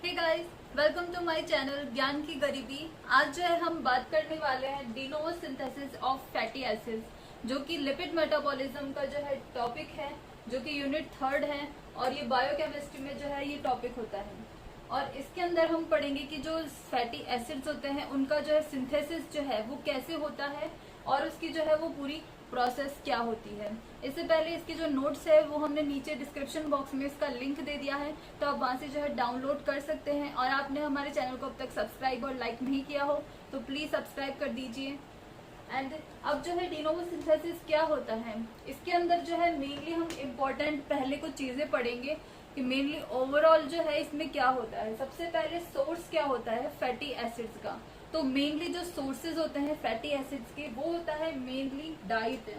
Hey guys, welcome to my channel ज्ञान की गरीबी। आज जो है हम बात करने वाले हैं de novo synthesis of fatty acids, जो कि लिपिड मेटाबॉलिज्म का जो है टॉपिक है, जो कि यूनिट 3 है और ये बायोकेमिस्ट्री में जो है ये टॉपिक होता है। और इसके अंदर हम पढ़ेंगे कि जो फैटी एसिड्स होते हैं उनका जो है सिंथेसिस जो है वो कैसे होता है और उसकी जो है वो पूरी प्रोसेस क्या होती है। इससे पहले इसकी जो नोट्स है वो हमने नीचे डिस्क्रिप्शन बॉक्स में इसका लिंक दे दिया है, तो आप वहां से जो है डाउनलोड कर सकते हैं। और आपने हमारे चैनल को अब तक सब्सक्राइब और लाइक नहीं किया हो तो प्लीज सब्सक्राइब कर दीजिए। एंड अब जो है डिनोवो सिंथेसिस क्या होता है, इसके अंदर जो है मेनली हम इम्पोर्टेंट पहले कुछ चीजें पढ़ेंगे कि मेनली ओवरऑल जो है इसमें क्या होता है। सबसे पहले सोर्स क्या होता है फैटी एसिड्स का। तो मेनली जो सोर्सेज होते हैं फैटी एसिड्स के वो होता है मेनली डाइट।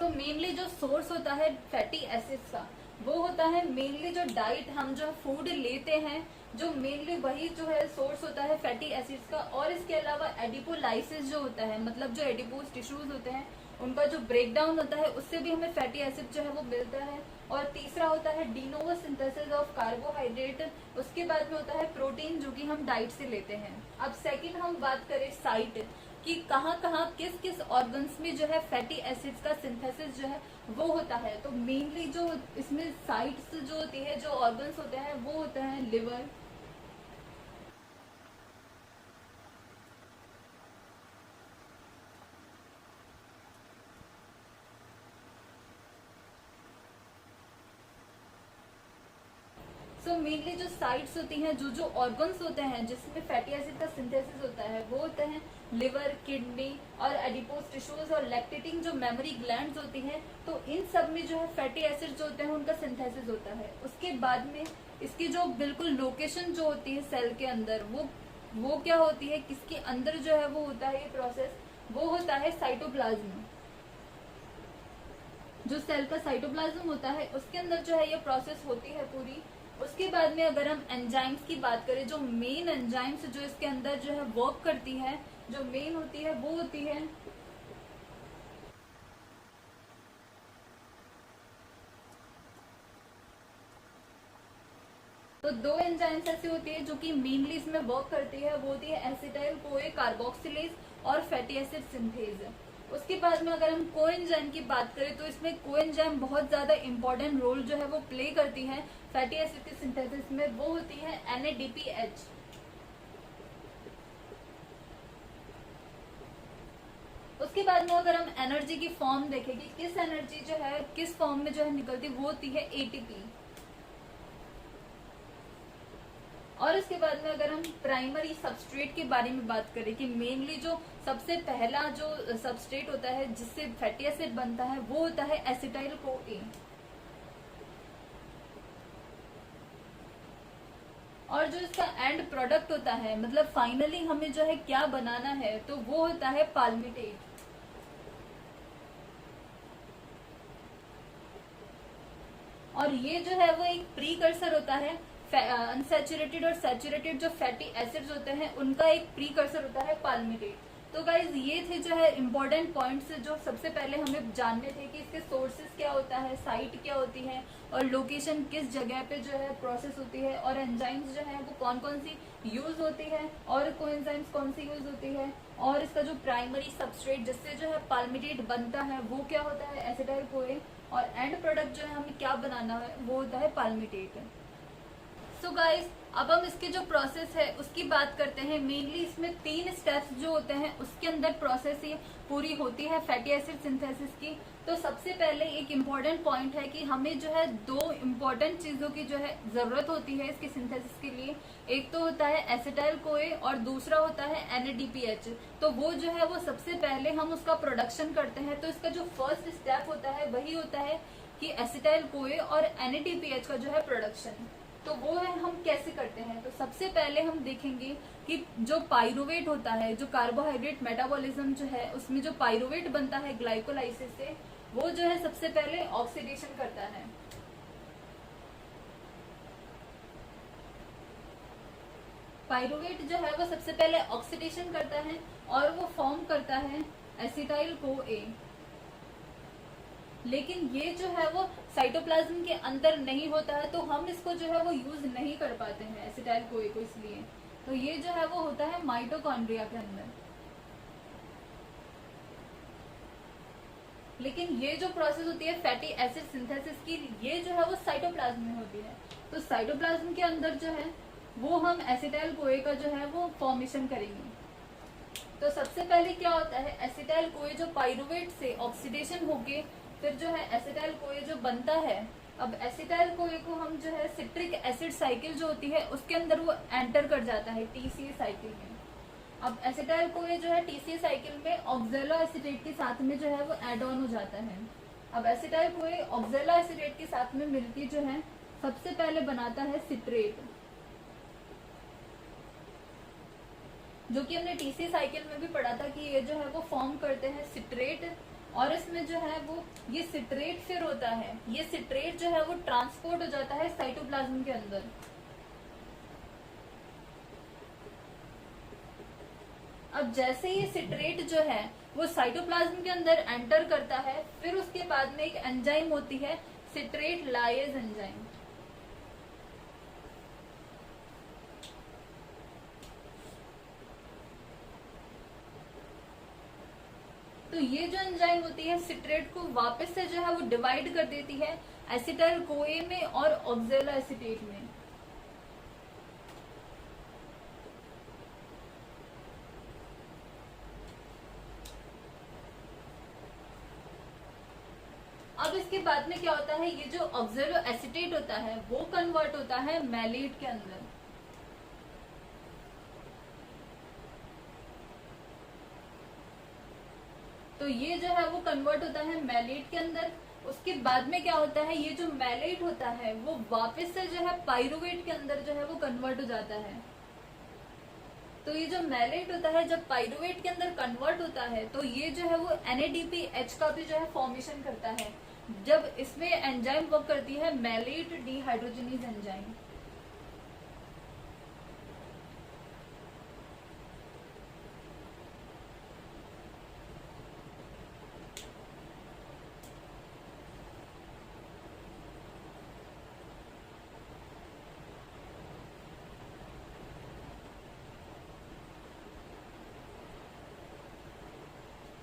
तो मेनली जो सोर्स होता है फैटी एसिड्स का वो होता है मेनली जो डाइट हम जो फूड लेते हैं, जो मेनली वही जो है सोर्स होता है फैटी एसिड्स का। और इसके अलावा एडिपोलाइसिस जो होता है, मतलब जो एडिपोज टिश्यूज होते हैं उनका जो ब्रेक डाउन होता है उससे भी हमें फैटी एसिड जो है वो मिलता है। और तीसरा होता है डिनोवो सिंथेसिस ऑफ कार्बोहाइड्रेट। उसके बाद में होता है प्रोटीन जो कि हम डाइट से लेते हैं। अब सेकंड हम बात करें साइट कि कहाँ कहाँ किस किस ऑर्गन्स में जो है फैटी एसिड्स का सिंथेसिस जो है वो होता है। तो मेनली जो इसमें साइट्स जो होती है, जो ऑर्गन्स होते हैं वो होते हैं लिवर, सो मेनली जो साइट्स होती हैं, जो जो ऑर्गन्स होते हैं जिसमें फैटी एसिड का सिंथेसिस होता है वो होते हैं लिवर, किडनी और एडिपोज टिश्यूज और लैक्टेटिंग जो मेमोरी ग्लैंड्स होती हैं। तो इन सब में जो है फैटी एसिड जो होते हैं उनका सिंथेसिस होता है। उसके बाद में इसकी जो बिल्कुल लोकेशन जो होती है सेल के अंदर वो क्या होती है, किसके अंदर जो है वो होता है ये प्रोसेस, वो होता है साइटोप्लाज्म। जो सेल का साइटोप्लाज्म होता है उसके अंदर जो है ये प्रोसेस होती है पूरी। उसके बाद में अगर हम एंजाइम्स की बात करें, जो मेन एंजाइम्स जो इसके अंदर जो है वर्क करती है, जो मेन होती है वो होती है तो दो एंजाइम्स ऐसी होती है जो कि मेनली इसमें वर्क करती है, वो होती है एसिटाइल कोए कार्बोक्सिलेज और फैटी एसिड सिंथेज। उसके बाद में अगर हम कोएंजाइम की बात करें तो इसमें कोएंजाइम बहुत ज्यादा इंपॉर्टेंट रोल जो है वो प्ले करती है फैटी एसिड के सिंथेसिस में, वो होती है NADPH। उसके बाद में अगर हम एनर्जी की फॉर्म देखें कि किस एनर्जी जो है किस फॉर्म में जो है निकलती, वो होती है ATP। और इसके बाद में अगर हम प्राइमरी सबस्ट्रेट के बारे में बात करें कि मेनली जो सबसे पहला जो सबस्ट्रेट होता है जिससे फैटी एसिड बनता है वो होता है एसिटाइल कोए। और जो इसका एंड प्रोडक्ट होता है, मतलब फाइनली हमें जो है क्या बनाना है, तो वो होता है पाल्मिटेट। और ये जो है वो एक प्रीकर्सर होता है अनसैचुरेटेड और सैचुरेटेड जो फैटी एसिड्स होते हैं उनका एक प्रीकर्सर होता है पाल्मिटेट। तो गाइज ये थे जो है इम्पोर्टेंट पॉइंट्स जो सबसे पहले हमें जानने थे कि इसके सोर्सेज क्या होता है, साइट क्या होती है और लोकेशन किस जगह पे जो है प्रोसेस होती है, और एंजाइम्स जो है वो कौन कौन सी यूज होती है और कोएंजाइम्स कौन सी यूज होती है, और इसका जो प्राइमरी सबस्ट्रेट जिससे जो है पाल्मिटेट बनता है वो क्या होता है एसिटाइल कोए, और एंड प्रोडक्ट जो है हमें क्या बनाना है वो होता है पाल्मिटेट। सो गाइस, अब हम इसके जो प्रोसेस है उसकी बात करते हैं। मेनली इसमें 3 स्टेप्स जो होते हैं उसके अंदर प्रोसेस ये पूरी होती है फैटी एसिड सिंथेसिस की। तो सबसे पहले एक इम्पॉर्टेंट पॉइंट है कि हमें जो है 2 इम्पॉर्टेंट चीजों की जो है जरूरत होती है इसकी सिंथेसिस के लिए। एक तो होता है एसिटाइल कोए और दूसरा होता है NADPH। तो वो जो है वो सबसे पहले हम उसका प्रोडक्शन करते हैं। तो इसका जो फर्स्ट स्टेप होता है वही होता है कि एसिटाइल कोए और NADPH का जो है प्रोडक्शन। तो वो है हम कैसे करते हैं। तो सबसे पहले हम देखेंगे कि जो पाइरुवेट होता है, जो कार्बोहाइड्रेट मेटाबॉलिज्म जो है उसमें जो पाइरुवेट बनता है ग्लाइकोलाइसिस से, वो जो है सबसे पहले ऑक्सीडेशन करता है। पाइरुवेट जो है वो सबसे पहले ऑक्सीडेशन करता है और वो फॉर्म करता है एसिटाइल को ए, लेकिन ये जो है वो साइटोप्लाज्म के अंदर नहीं होता है, तो हम इसको जो है वो यूज नहीं कर पाते हैं एसिटाइल को ए को, इसलिए तो ये जो है वो होता है माइटोकॉन्ड्रिया के अंदर। लेकिन ये जो प्रोसेस होती है फैटी एसिड सिंथेसिस की, ये जो है वो साइटोप्लाज्म में होती है। तो साइटोप्लाज्म के अंदर जो है वो हम एसिटाइल कोए का जो है वो फॉर्मेशन करेंगे। तो सबसे पहले क्या होता है, एसिटाइल कोए जो पाइरुवेट से ऑक्सीडेशन होके फिर जो है एसिटाइल कोए जो बनता है। अब एसिटाइल कोए को हम जो है सिट्रिक एसिड साइकिल जो होती है उसके अंदर वो एंटर कर जाता है टीसीए साइकिल में। अब एसिटाइल कोए जो है टीसीए साइकिल में ऑक्सैलो एसीटेट के साथ में जो है वो एड ऑन हो जाता है। अब एसिटाइल कोए ऑक्सैलो एसीटेट के साथ में मिलकर जो है सबसे पहले बनाता है सिट्रेट, जो कि हमने टीसी साइकिल में भी पढ़ा था कि ये जो है वो फॉर्म करते हैं सिट्रेट, और इसमें जो है वो ये सिट्रेट फिर होता है, ये सिट्रेट जो है वो ट्रांसपोर्ट हो जाता है साइटोप्लाज्म के अंदर। अब जैसे ये सिट्रेट जो है वो साइटोप्लाज्म के अंदर एंटर करता है, फिर उसके बाद में एक एंजाइम होती है सिट्रेट लाइएज एंजाइम। तो ये जो एंजाइम होती है सिट्रेट को वापस से जो है वो डिवाइड कर देती है एसिटाइल कोए में और ऑक्सैलो एसीटेट में। अब इसके बाद में क्या होता है, ये जो ऑक्सैलो एसीटेट होता है वो कन्वर्ट होता है मैलेट के अंदर। तो ये जो है वो कन्वर्ट होता है मैलेट के अंदर। उसके बाद में क्या होता है, ये जो मैलेट होता है वो वापस से जो है पाइरुवेट के अंदर जो है वो कन्वर्ट हो जाता है। तो ये जो मैलेट होता है जब पाइरुवेट के अंदर कन्वर्ट होता है तो ये जो है वो NADPH का भी जो है फॉर्मेशन करता है। जब इसमें एंजाइम वर्क करती है मैलेट डिहाइड्रोजनेज एंजाइम।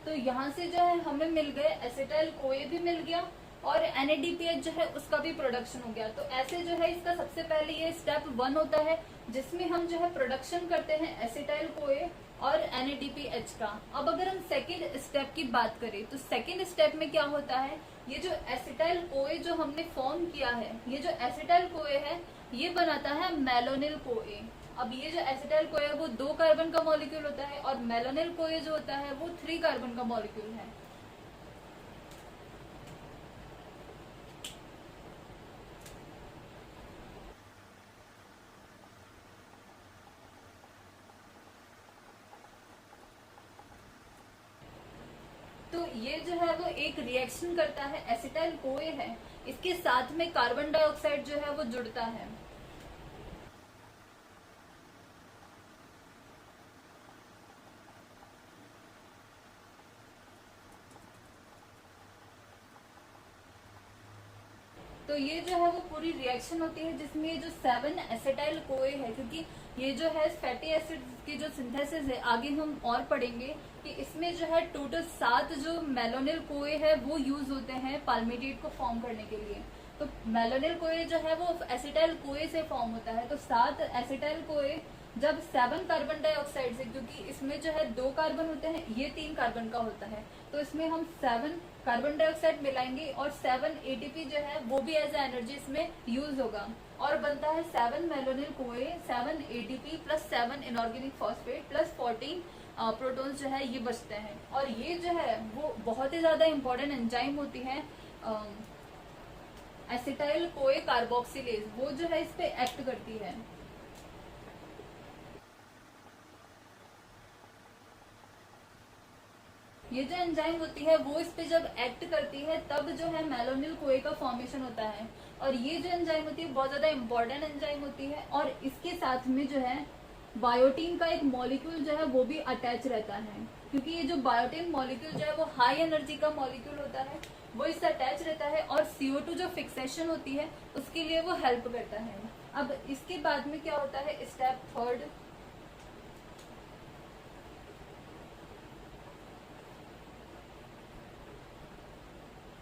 तो यहाँ से जो है हमें मिल गए एसिटाइल कोए भी मिल गया और NADPH जो है उसका भी प्रोडक्शन हो गया। तो ऐसे जो है इसका सबसे पहले ये स्टेप 1 होता है जिसमें हम जो है प्रोडक्शन करते हैं एसिटाइल कोए और NADPH का। अब अगर हम सेकेंड स्टेप की बात करें तो सेकेंड स्टेप में क्या होता है, ये जो एसिटाइल कोए जो हमने फॉर्म किया है, ये जो एसिटाइल कोए है ये बनाता है मेलोनिल कोए। अब ये जो एसिटाइल कोए है वो 2 कार्बन का मॉलिक्यूल होता है और मेलोनिल कोए जो होता है वो 3 कार्बन का मॉलिक्यूल है। तो ये जो है वो एक रिएक्शन करता है, एसिटाइल कोए है, इसके साथ में कार्बन डाइऑक्साइड जो है वो जुड़ता है। तो ये जो है वो पूरी रिएक्शन होती है जिसमें ये जो 7 एसिटाइल कोए है, क्योंकि ये जो है फैटी एसिड की जो सिंथेसिस है आगे हम और पढ़ेंगे कि इसमें जो है टोटल 7 जो मेलोनिल कोए है वो यूज होते हैं पाल्मिटेट को फॉर्म करने के लिए। तो मेलोनिल कोए जो है वो एसिटाइल कोए से फॉर्म होता है। तो 7 एसिटाइल कोए जब 7 कार्बन डाइऑक्साइड से, क्योंकि इसमें जो है 2 कार्बन होते हैं, ये 3 कार्बन का होता है, तो इसमें हम 7 कार्बन डाइऑक्साइड मिलाएंगे और 7 ATP जो है वो भी एज एनर्जी इसमें यूज होगा और बनता है 7 मेलोनिल कोए, 7 ATP plus 7 inorganic phosphate plus 14 protons जो है ये बचते हैं। और ये जो है वो बहुत ही ज्यादा इंपॉर्टेंट एंजाइम होती है एसिटाइल कोए कार्बोक्सिलेज, वो जो है इस पे एक्ट करती है। ये जो एंजाइम होती है वो इस पे जब एक्ट करती है तब जो है मेलोनिल कोए का फॉर्मेशन होता है। और ये जो एंजाइम होती है बहुत ज्यादा इंपॉर्टेंट एंजाइम होती है और इसके साथ में जो है बायोटीन का एक मॉलिक्यूल जो है वो भी अटैच रहता है, क्योंकि ये जो बायोटीन मॉलिक्यूल जो है वो हाई एनर्जी का मॉलिक्यूल होता है, वो इससे अटैच रहता है और CO2 जो फिक्सेशन होती है उसके लिए वो हेल्प करता है। अब इसके बाद में क्या होता है, स्टेप थर्ड,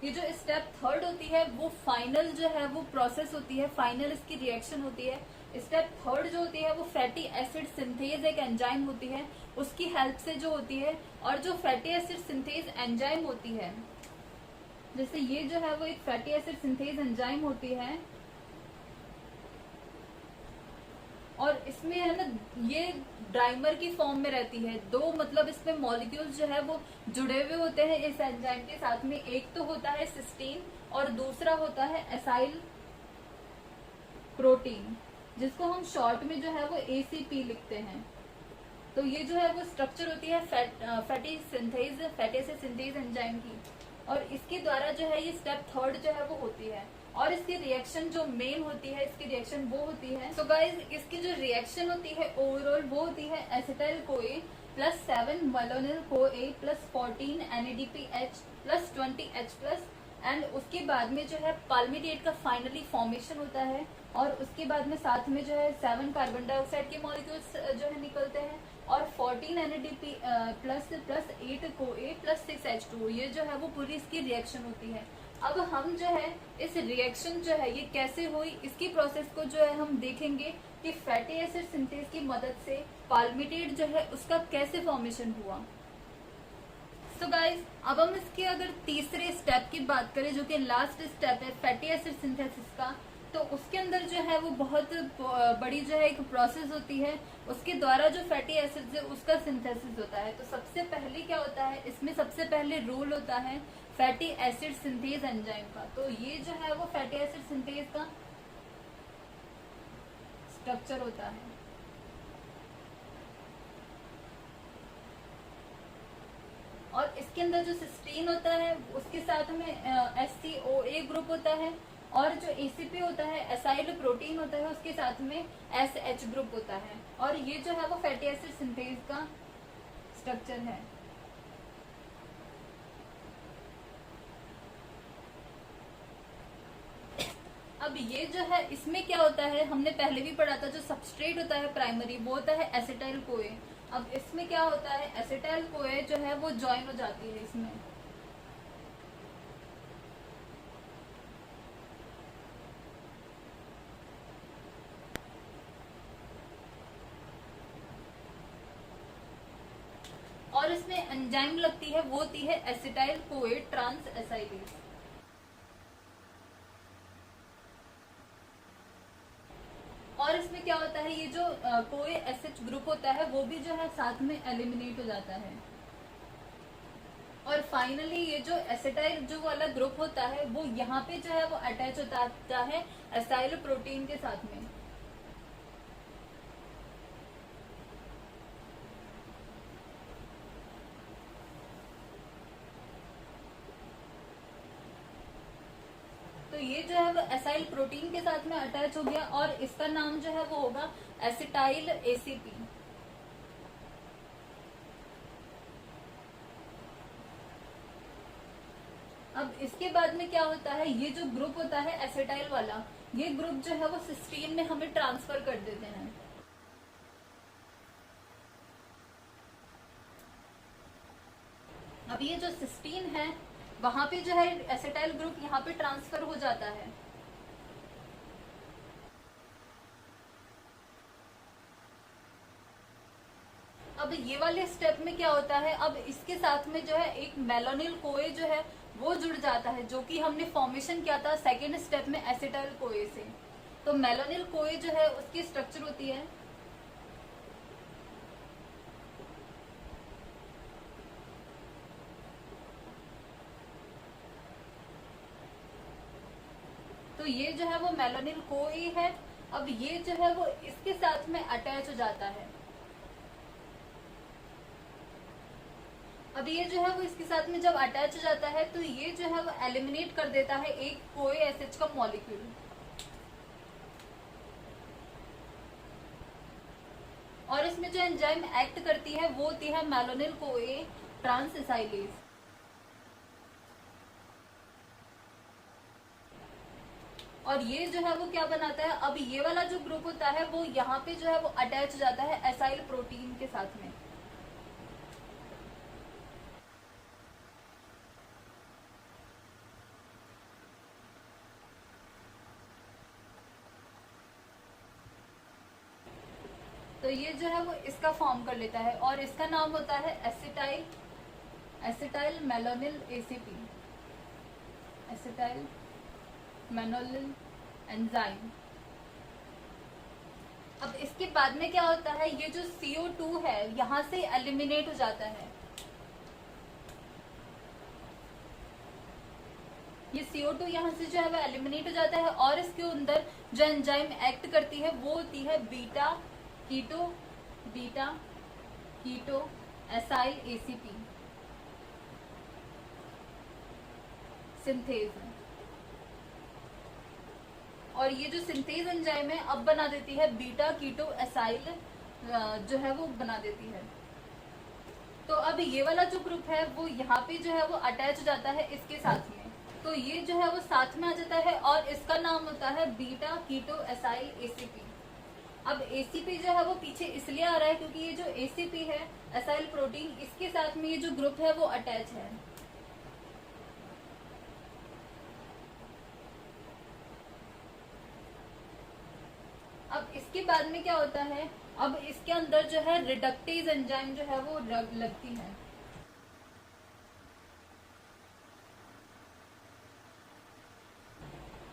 ये जो स्टेप थर्ड होती है वो फाइनल जो है वो प्रोसेस होती है, फाइनल इसकी रिएक्शन होती है। स्टेप थर्ड जो होती है वो फैटी एसिड सिंथेज एक एंजाइम होती है, उसकी हेल्प से जो होती है। और जो फैटी एसिड सिंथेज एंजाइम होती है, जैसे ये जो है वो एक फैटी एसिड सिंथेज एंजाइम होती है, और इसमें है ना ये डाइमर की फॉर्म में रहती है। दो मतलब इसमें मॉलिक्यूल्स जो है वो जुड़े हुए होते हैं इस एंजाइम के साथ में। एक तो होता है सिस्टीन और दूसरा होता है एसाइल प्रोटीन, जिसको हम शॉर्ट में जो है वो ACP लिखते हैं। तो ये जो है वो स्ट्रक्चर होती है फैटी एसिड सिंथेज एंजाइम की, और इसके द्वारा जो है ये स्टेप थर्ड जो है वो होती है। और इसकी रिएक्शन जो मेन होती है, इसकी रिएक्शन वो होती है, सो गाइज इसकी जो रिएक्शन होती है ओवरऑल वो होती है acetyl CoA plus 7 malonyl CoA plus 14 NADPH plus 20H+, and उसके बाद में जो है पाल्मिटेट का फाइनली फॉर्मेशन होता है, और उसके बाद में साथ में जो है 7 कार्बन डाइऑक्साइड के मॉलिक्यूल्स जो है निकलते हैं, और 14 NADP plus 8 CoA plus 6H2, ये जो है वो पूरी इसकी रिएक्शन होती है। अब हम जो है इस रिएक्शन जो है ये कैसे हुई, इसकी प्रोसेस को जो है हम देखेंगे कि फैटी एसिड सिंथेज की मदद से पाल्मिटेट जो है उसका कैसे फॉर्मेशन हुआ। सो गाइज अब हम इसके अगर तीसरे स्टेप की बात करें, जो कि लास्ट स्टेप है फैटी एसिड सिंथेसिस का, तो उसके अंदर जो है वो बहुत बड़ी जो है एक प्रोसेस होती है, उसके द्वारा जो फैटी एसिड है उसका सिंथेसिस होता है। तो सबसे पहले क्या होता है, इसमें सबसे पहले रोल होता है फैटी एसिड सिंथेज एंजाइम का। तो ये जो है वो फैटी एसिड सिंथेज का स्ट्रक्चर होता है। और इसके अंदर जो सिस्टीन होता है उसके साथ में SCOA ग्रुप होता है, और जो ACP होता है एसाइल प्रोटीन होता है उसके साथ में SH ग्रुप होता है। और ये जो है वो फैटी एसिड सिंथेज का स्ट्रक्चर है। अब ये जो है इसमें क्या होता है, हमने पहले भी पढ़ा था, जो सबस्ट्रेट होता है प्राइमरी वो होता है एसिटाइल CoA। अब इसमें क्या होता है, एसिटाइल CoA जो है वो ज्वाइन हो जाती है इसमें। और इसमें एंजाइम लगती है, वो होती है एसिटाइल CoA ट्रांस एसाइलेज। और इसमें क्या होता है, ये जो CoA SH ग्रुप होता है वो भी जो है साथ में एलिमिनेट हो जाता है। और फाइनली ये जो एसिटाइल जो वाला ग्रुप होता है वो यहाँ पे जो है वो अटैच होता है एसाइल प्रोटीन के साथ में। तो ये जो है वो एसाइल प्रोटीन के साथ में अटैच हो गया, और इसका नाम जो है वो होगा एसिटाइल ACP। अब इसके बाद में क्या होता है, ये जो ग्रुप होता है एसिटाइल वाला, ये ग्रुप जो है वो सिस्टीन में हमें ट्रांसफर कर देते हैं। अब ये जो सिस्टीन है वहां पे जो है एसिटाइल ग्रुप यहाँ पे ट्रांसफर हो जाता है। अब ये वाले स्टेप में क्या होता है, अब इसके साथ में जो है एक मेलोनिल CoA जो है वो जुड़ जाता है, जो कि हमने फॉर्मेशन किया था सेकेंड स्टेप में एसिटाइल CoA से। तो मेलोनिल CoA जो है उसकी स्ट्रक्चर होती है, तो ये जो है वो मेलोनिल CoA है। अब ये जो है वो इसके साथ में अटैच हो जाता है। अब ये जो है वो इसके साथ में जब अटैच हो जाता है तो ये जो है वो एलिमिनेट कर देता है एक CoA SH का मॉलिक्यूल। और इसमें जो एंजाइम एक्ट करती है वो होती है मेलोनिल कोए ट्रांसएसाइलेज। और ये जो है वो क्या बनाता है, अब ये वाला जो ग्रुप होता है वो यहाँ पे जो है वो अटैच हो जाता है एसाइल प्रोटीन के साथ में। तो ये जो है वो इसका फॉर्म कर लेता है और इसका नाम होता है acetyl malonyl ACP, acetyl malonyl enzyme. अब इसके बाद में क्या होता है, ये जो CO2 है यहाँ से एलिमिनेट हो जाता है। ये CO2 यहाँ से जो है वो एलिमिनेट हो जाता है और इसके अंदर जो एंजाइम एक्ट करती है वो होती है beta keto acyl ACP synthase. और ये जो सिंथेज एंजाइम है अब बना देती है बीटा कीटो एसाइल जो है वो बना देती है। तो अब ये वाला जो ग्रुप है वो यहाँ पे जो है वो अटैच हो जाता है इसके साथ में, तो ये जो है वो साथ में आ जाता है और इसका नाम होता है बीटा कीटो एसाइल एसीपी। अब एसीपी जो है वो पीछे इसलिए आ रहा है क्योंकि ये जो एसीपी है एसाइल प्रोटीन, इसके साथ में ये जो ग्रुप है वो अटैच है। अब इसके बाद में क्या होता है, अब इसके अंदर जो है रिडक्टेज एंजाइम जो है वो लगती है।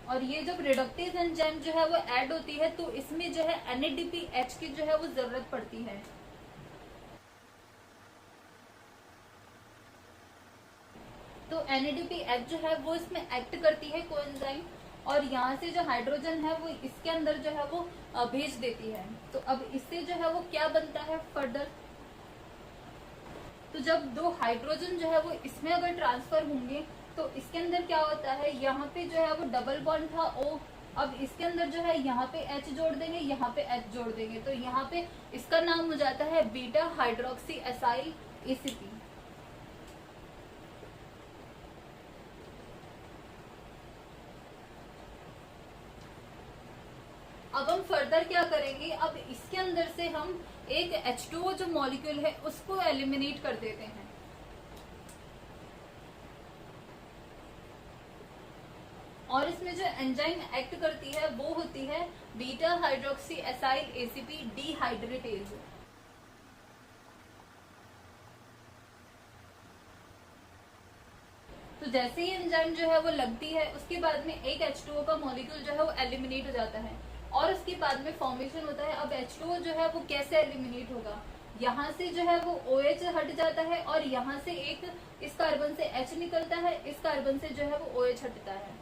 और ये जब रिडक्टेज एंजाइम जो है वो ऐड होती है तो इसमें जो है NADPH की जो है वो जरूरत पड़ती है। तो NADPH जो है वो इसमें एक्ट करती है कोएंजाइम और यहाँ से जो हाइड्रोजन है वो इसके अंदर जो है वो भेज देती है। तो अब इससे जो है वो क्या बनता है फर्दर, तो जब दो हाइड्रोजन जो है वो इसमें अगर ट्रांसफर होंगे तो इसके अंदर क्या होता है, यहाँ पे जो है वो डबल बॉन्ड था O, अब इसके अंदर जो है यहाँ पे H जोड़ देंगे, यहाँ पे H जोड़ देंगे, तो यहाँ पे इसका नाम हो जाता है बीटा हाइड्रोक्सी एसाइल एसीपी। अब हम फर्दर क्या करेंगे, अब इसके अंदर से हम एक H2O जो मॉलिक्यूल है उसको एलिमिनेट कर देते हैं। और इसमें जो एंजाइम एक्ट करती है वो होती है बीटा हाइड्रोक्सी एसाइल एसीपी डिहाइड्रेटेज। तो जैसे ही एंजाइम जो है वो लगती है उसके बाद में एक H2O का मॉलिक्यूल जो है वो एलिमिनेट हो जाता है और उसके बाद में फॉर्मेशन होता है। अब H2O जो है वो कैसे एलिमिनेट होगा, यहाँ से जो है वो OH हट जाता है और यहाँ से एक इस कार्बन से H निकलता है, इस कार्बन से जो है वो OH हटता है।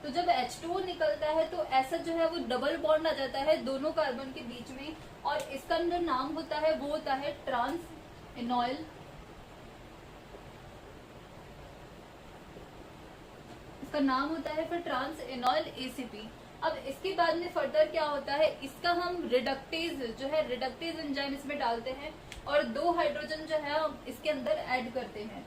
तो जब H2O निकलता है तो ऐसा जो है वो डबल बॉन्ड आ जाता है दोनों कार्बन के बीच में और इसका अंदर नाम होता है वो होता है ट्रांस एनॉयल। इसका नाम होता है फिर ट्रांस एनॉयल एसीपी। अब इसके बाद में फर्दर क्या होता है, इसका हम रिडक्टेज जो है रिडक्टेज एंजाइम इसमें डालते हैं और 2 हाइड्रोजन जो है हम इसके अंदर ऐड करते हैं।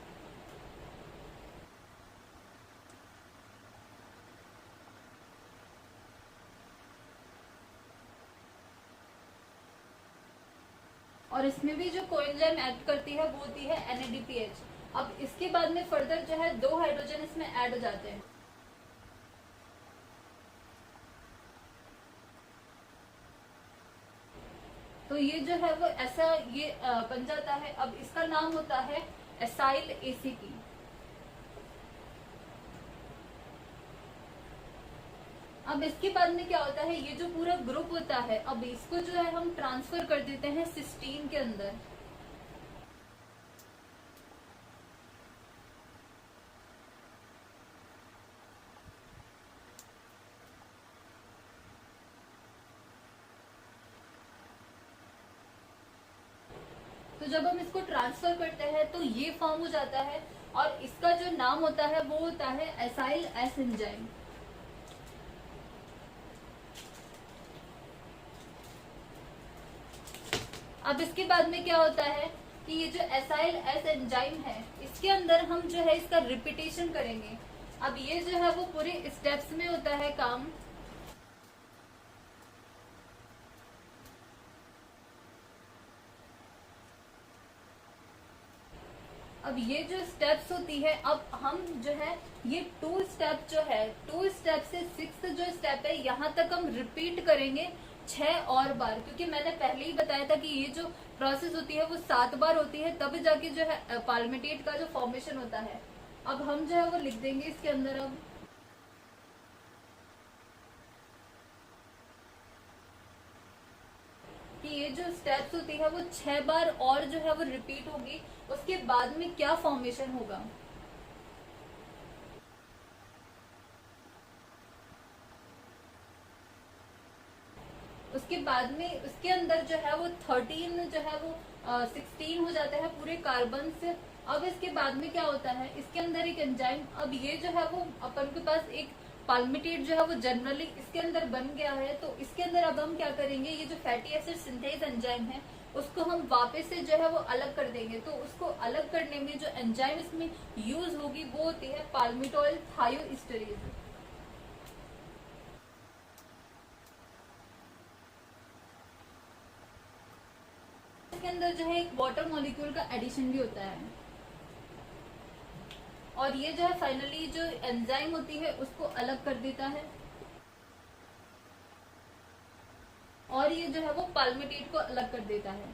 और इसमें भी जो कोएंजाइम एक्ट करती है वो होती है NADPH। अब इसके बाद में फर्दर जो है 2 हाइड्रोजन इसमें ऐड हो जाते हैं। तो ये जो है वो ऐसा ये बन जाता है। अब इसका नाम होता है एसाइल एसीपी। अब इसके बाद में क्या होता है, ये जो पूरा ग्रुप होता है अब इसको जो है हम ट्रांसफर कर देते हैं सिस्टीन के अंदर। तो तो जब हम इसको ट्रांसफर करते हैं तो ये फॉर्म हो जाता है और इसका जो नाम होता है वो होता है एसाइल एस एंजाइम। अब इसके बाद में क्या होता है कि ये जो एसाइल एस एंजाइम है इसके अंदर हम जो है इसका रिपीटेशन करेंगे। अब ये जो है वो पूरे स्टेप्स में होता है काम। अब ये जो स्टेप्स होती है, अब हम जो है ये 2 स्टेप जो है 2 स्टेप से 6 जो स्टेप है यहाँ तक हम रिपीट करेंगे 6 और बार, क्योंकि मैंने पहले ही बताया था कि ये जो प्रोसेस होती है वो 7 बार होती है, तब जाके जो है पाल्मिटेट का जो फॉर्मेशन होता है। अब हम जो है वो लिख देंगे इसके अंदर अब कि ये जो स्टेप्स होती है वो 6 बार और जो है वो रिपीट होगी। उसके बाद में क्या फॉर्मेशन होगा, उसके बाद में उसके अंदर जो है वो 13 जो है वो 16 हो जाता है पूरे कार्बन से। अब इसके बाद में क्या होता है, इसके अंदर एक एंजाइम, अब ये जो है वो अपन के पास एक पाल्मिटेट जो है वो जनरली इसके अंदर बन गया है। तो इसके अंदर अब हम क्या करेंगे, ये जो फैटी एसिड सिंथेज एंजाइम है उसको हम वापस से जो है वो अलग कर देंगे। तो उसको अलग करने में जो एंजाइम इसमें यूज होगी वो होती है पाल्मिटोइल थायोस्टेरेज। इसके अंदर जो है एक वाटर मॉलिक्यूल का एडिशन भी होता है और ये जो है फाइनली जो एंजाइम होती है उसको अलग कर देता है और ये जो है वो पाल्मिटेट को अलग कर देता है।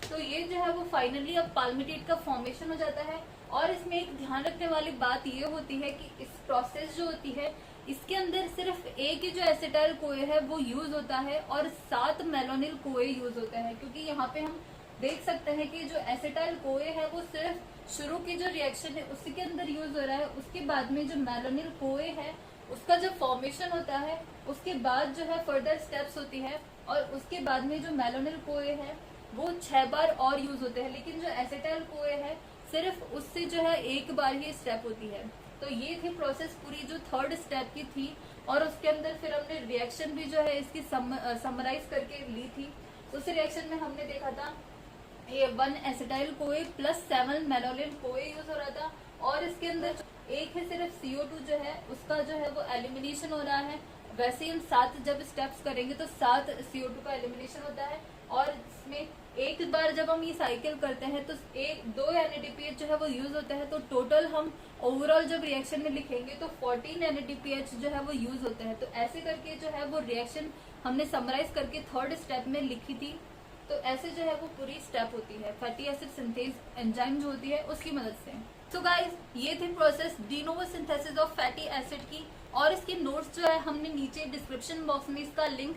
तो ये जो है वो फाइनली अब पाल्मिटेट का फॉर्मेशन हो जाता है। और इसमें एक ध्यान रखने वाली बात ये होती है कि इस प्रोसेस जो होती है इसके अंदर सिर्फ एक ही जो एसिटाइल कोए है वो यूज होता है और 7 मेलोनिल कोए यूज होते हैं, क्योंकि यहाँ पे हम देख सकते हैं कि जो एसिटाइल कोए है वो सिर्फ शुरू की जो रिएक्शन है उसी के अंदर यूज हो रहा है। उसके बाद में जो मेलोनिल कोए है उसका जब फॉर्मेशन होता है उसके बाद जो है फर्दर स्टेप्स होती है और उसके बाद में जो मेलोनिल कोए है वो 6 बार और यूज होते हैं, लेकिन जो एसिटाइल कोए है सिर्फ उससे जो है एक बार ही स्टेप होती है। तो ये थी प्रोसेस पूरी जो 3rd स्टेप की थी और उसके अंदर फिर हमने रिएक्शन भी जो है इसकी समराइज करके ली थी। उस रिएक्शन में हमने देखा था ये 1 एसिटाइल कोए प्लस 7 मेलोनिल कोए यूज हो रहा था और इसके अंदर एक है सिर्फ CO2 जो है उसका जो है वो एलिमिनेशन हो रहा है। वैसे ही हम 7 जब स्टेप्स करेंगे तो 7 CO2 का एलिमिनेशन होता है और इसमें एक बार जब हम ये साइकिल करते हैं तो 2 NADPH जो है वो यूज होता है। तो टोटल हम ओवरऑल जब रिएक्शन में लिखेंगे तो 14 NADPH जो है वो यूज होते हैं। तो ऐसे करके जो है वो रिएक्शन हमने समराइज करके 3rd स्टेप में लिखी थी। तो ऐसे जो है वो पूरी स्टेप होती है फैटी एसिड सिंथेज एंजाइम जो होती है उसकी मदद से। तो गाइज ये थी process de novo synthesis of fatty acid की और इसके नोट्स जो है हमने नीचे डिस्क्रिप्शन बॉक्स में इसका लिंक